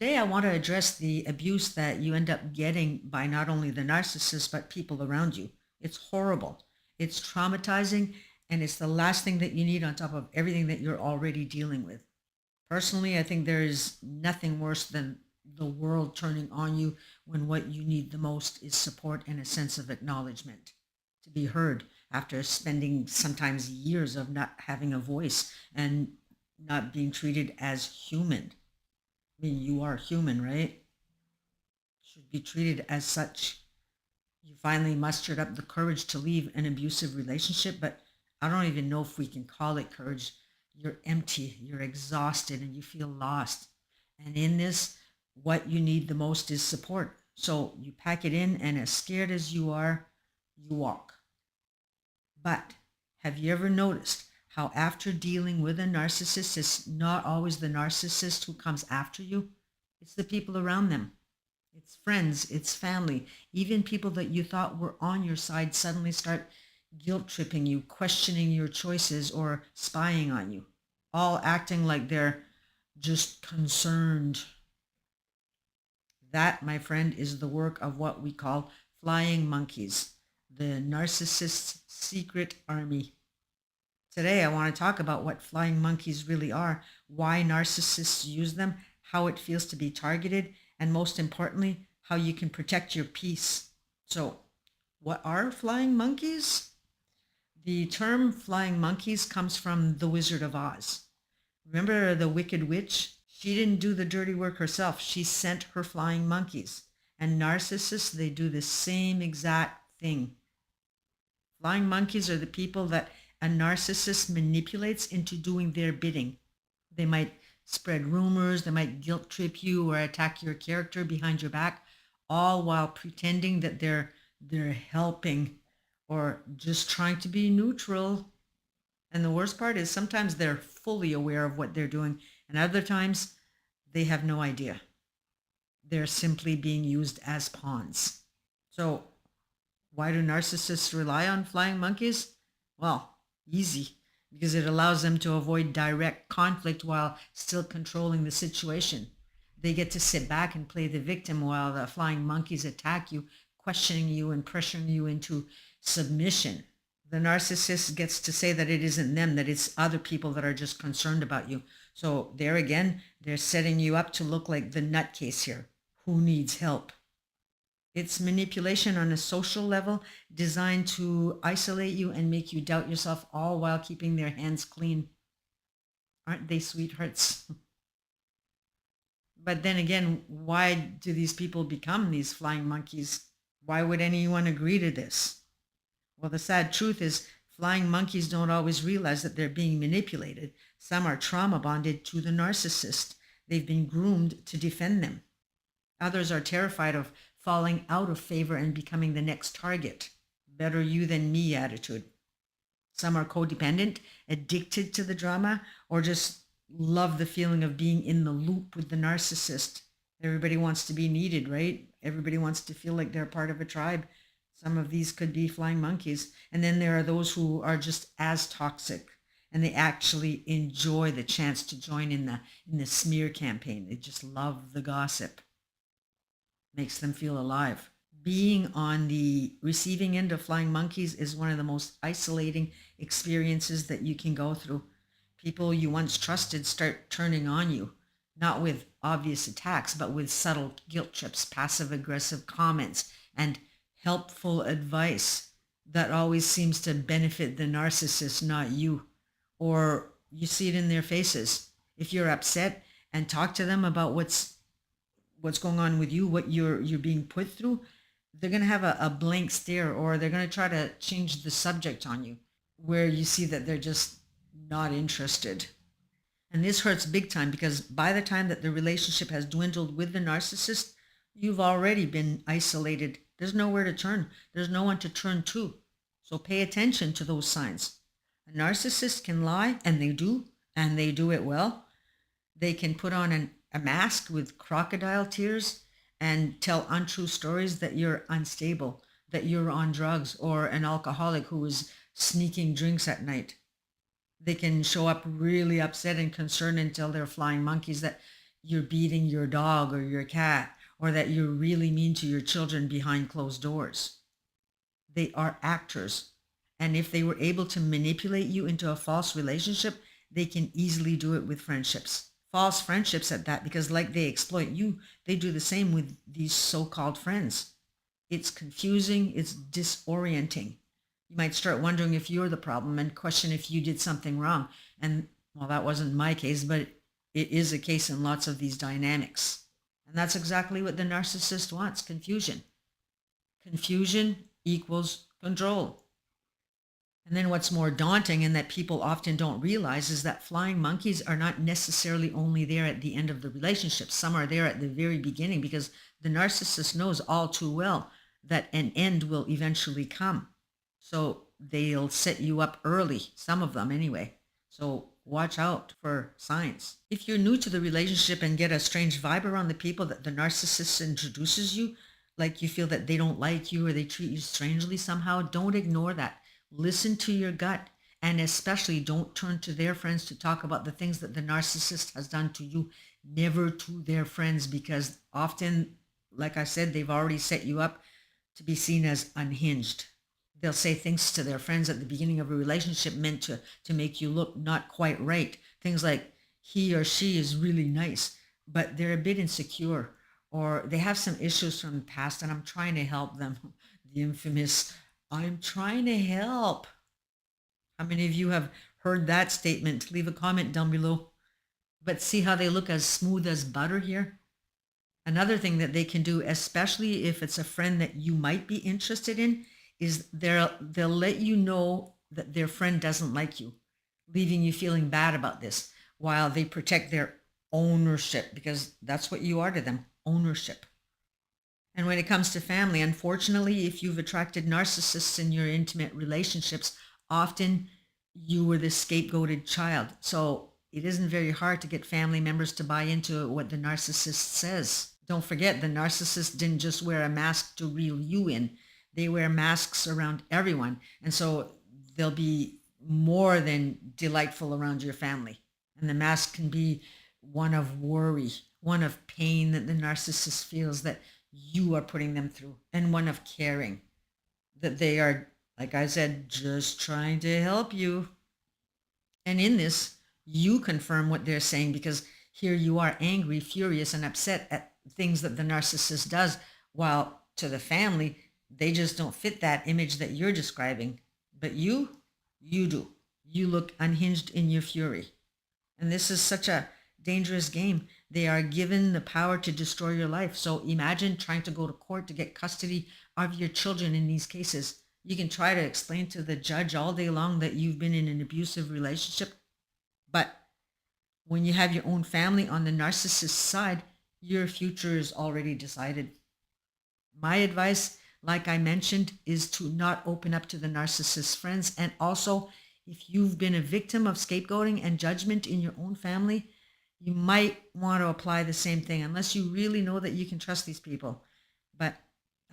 Today, I want to address the abuse that you end up getting by not only the narcissist, but people around you. It's horrible, it's traumatizing, and it's the last thing that you need on top of everything that you're already dealing with. Personally, I think there is nothing worse than the world turning on you when what you need the most is support and a sense of acknowledgement, to be heard after spending sometimes years of not having a voice and not being treated as human. I mean, you are human, right? Should be treated as such. You finally mustered up the courage to leave an abusive relationship, but I don't even know if we can call it courage. You're empty, you're exhausted, and you feel lost. And in this, what you need the most is support. So you pack it in, and as scared as you are, you walk. But have you ever noticed how, after dealing with a narcissist, it's not always the narcissist who comes after you? It's the people around them. It's friends, it's family, even people that you thought were on your side suddenly start guilt tripping you, questioning your choices, or spying on you, all acting like they're just concerned. That, my friend, is the work of what we call flying monkeys, the narcissist's secret army. Today, I want to talk about what flying monkeys really are, why narcissists use them, how it feels to be targeted, and most importantly, how you can protect your peace. So, what are flying monkeys? The term flying monkeys comes from The Wizard of Oz. Remember the Wicked Witch? She didn't do the dirty work herself. She sent her flying monkeys. And narcissists, they do the same exact thing. Flying monkeys are the people that a narcissist manipulates into doing their bidding. They might spread rumors, they might guilt trip you or attack your character behind your back, all while pretending that they're helping or just trying to be neutral. And the worst part is sometimes they're fully aware of what they're doing, and other times they have no idea. They're simply being used as pawns. So, why do narcissists rely on flying monkeys? Well, easy, because it allows them to avoid direct conflict while still controlling the situation. They get to sit back and play the victim while the flying monkeys attack you, questioning you and pressuring you into submission. The narcissist gets to say that it isn't them, that it's other people that are just concerned about you. So there again, they're setting you up to look like the nutcase here. Who needs help? It's manipulation on a social level designed to isolate you and make you doubt yourself, all while keeping their hands clean. Aren't they sweethearts? But then again, why do these people become these flying monkeys? Why would anyone agree to this? Well, the sad truth is flying monkeys don't always realize that they're being manipulated. Some are trauma bonded to the narcissist. They've been groomed to defend them. Others are terrified of falling out of favor and becoming the next target. Better you than me attitude. Some are codependent, addicted to the drama, or just love the feeling of being in the loop with the narcissist. Everybody wants to be needed, right? Everybody wants to feel like they're part of a tribe. Some of these could be flying monkeys. And then there are those who are just as toxic, and they actually enjoy the chance to join in the smear campaign. They just love the gossip. Makes them feel alive. Being on the receiving end of flying monkeys is one of the most isolating experiences that you can go through. People you once trusted start turning on you, not with obvious attacks, but with subtle guilt trips, passive aggressive comments, and helpful advice that always seems to benefit the narcissist, not you. Or you see it in their faces. If you're upset and talk to them about what's going on with you, what you're being put through, they're going to have a blank stare, or they're going to try to change the subject on you, where you see that they're just not interested. And this hurts big time, because by the time that the relationship has dwindled with the narcissist, you've already been isolated. There's nowhere to turn. There's no one to turn to. So pay attention to those signs. A narcissist can lie, and they do it well. They can put on a mask with crocodile tears and tell untrue stories that you're unstable, that you're on drugs, or an alcoholic who is sneaking drinks at night. They can show up really upset and concerned and tell their flying monkeys that you're beating your dog or your cat, or that you're really mean to your children behind closed doors. They are actors. And if they were able to manipulate you into a false relationship, they can easily do it with friendships. False friendships at that, because like they exploit you, they do the same with these so-called friends. It's confusing, it's disorienting. You might start wondering if you're the problem and question if you did something wrong. And well, that wasn't my case, but it is a case in lots of these dynamics. And that's exactly what the narcissist wants: confusion. Confusion equals control. And then what's more daunting, and that people often don't realize, is that flying monkeys are not necessarily only there at the end of the relationship. Some are there at the very beginning, because the narcissist knows all too well that an end will eventually come. So they'll set you up early, some of them anyway. So watch out for signs. If you're new to the relationship and get a strange vibe around the people that the narcissist introduces you, like you feel that they don't like you or they treat you strangely somehow, don't ignore that. Listen to your gut, and especially don't turn to their friends to talk about the things that the narcissist has done to you. Never to their friends, because often, like I said, they've already set you up to be seen as unhinged. They'll say things to their friends at the beginning of a relationship meant to make you look not quite right. Things like, he or she is really nice, but they're a bit insecure, or they have some issues from the past and I'm trying to help them. The infamous, I'm trying to help. How many of you have heard that statement? Leave a comment down below. But see how they look as smooth as butter here? Another thing that they can do, especially if it's a friend that you might be interested in, is they'll let you know that their friend doesn't like you, leaving you feeling bad about this, while they protect their ownership, because that's what you are to them, ownership. And when it comes to family, unfortunately, if you've attracted narcissists in your intimate relationships, often you were the scapegoated child. So it isn't very hard to get family members to buy into what the narcissist says. Don't forget, the narcissist didn't just wear a mask to reel you in. They wear masks around everyone. And so they'll be more than delightful around your family. And the mask can be one of worry, one of pain that the narcissist feels that you are putting them through, and one of caring, that they are, like I said, just trying to help you. And in this, you confirm what they're saying, because here you are angry, furious, and upset at things that the narcissist does, while to the family, they just don't fit that image that you're describing. But you do. You look unhinged in your fury. And this is such a dangerous game. They are given the power to destroy your life. So imagine trying to go to court to get custody of your children in these cases. You can try to explain to the judge all day long that you've been in an abusive relationship. But when you have your own family on the narcissist side, your future is already decided. My advice, like I mentioned, is to not open up to the narcissist's friends. And also, if you've been a victim of scapegoating and judgment in your own family, you might want to apply the same thing, unless you really know that you can trust these people. But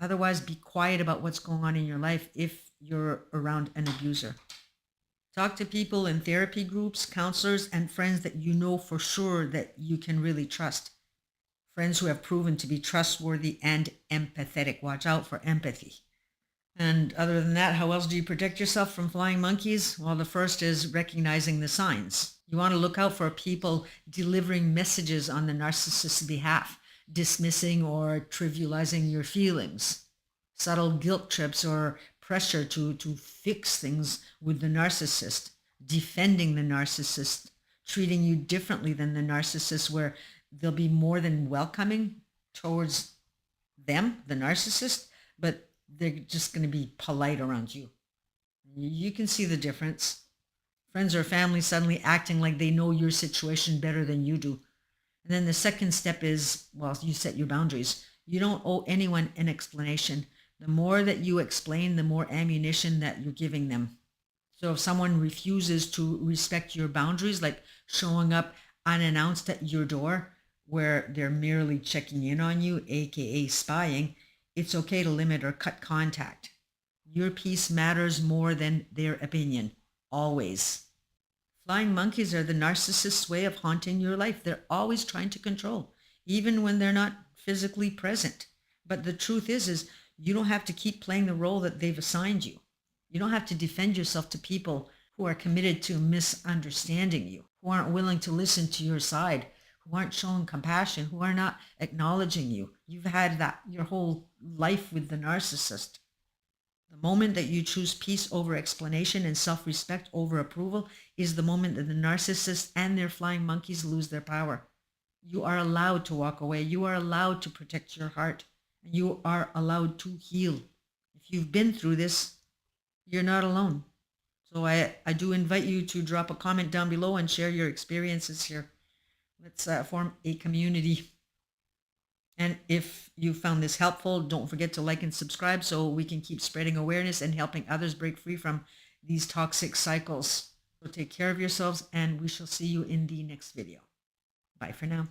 otherwise, be quiet about what's going on in your life if you're around an abuser. Talk to people in therapy groups, counselors, and friends that you know for sure that you can really trust. Friends who have proven to be trustworthy and empathetic. Watch out for empathy. And other than that, how else do you protect yourself from flying monkeys? Well, the first is recognizing the signs. You want to look out for people delivering messages on the narcissist's behalf, dismissing or trivializing your feelings, subtle guilt trips or pressure to fix things with the narcissist, defending the narcissist, treating you differently than the narcissist, where they'll be more than welcoming towards them, the narcissist, but they're just going to be polite around you. You can see the difference. Friends or family suddenly acting like they know your situation better than you do. And then the second step is, well, you set your boundaries. You don't owe anyone an explanation. The more that you explain, the more ammunition that you're giving them. So if someone refuses to respect your boundaries, like showing up unannounced at your door, where they're merely checking in on you, aka spying, it's okay to limit or cut contact. Your peace matters more than their opinion, always. Flying monkeys are the narcissist's way of haunting your life. They're always trying to control, even when they're not physically present. But the truth is you don't have to keep playing the role that they've assigned you. You don't have to defend yourself to people who are committed to misunderstanding you, who aren't willing to listen to your side, who aren't showing compassion, who are not acknowledging you. You've had that your whole life with the narcissist. The moment that you choose peace over explanation and self-respect over approval is the moment that the narcissist and their flying monkeys lose their power. You are allowed to walk away. You are allowed to protect your heart. And you are allowed to heal. If you've been through this, you're not alone. So I do invite you to drop a comment down below and share your experiences here. Let's form a community. And if you found this helpful, don't forget to like and subscribe so we can keep spreading awareness and helping others break free from these toxic cycles. So take care of yourselves, and we shall see you in the next video. Bye for now.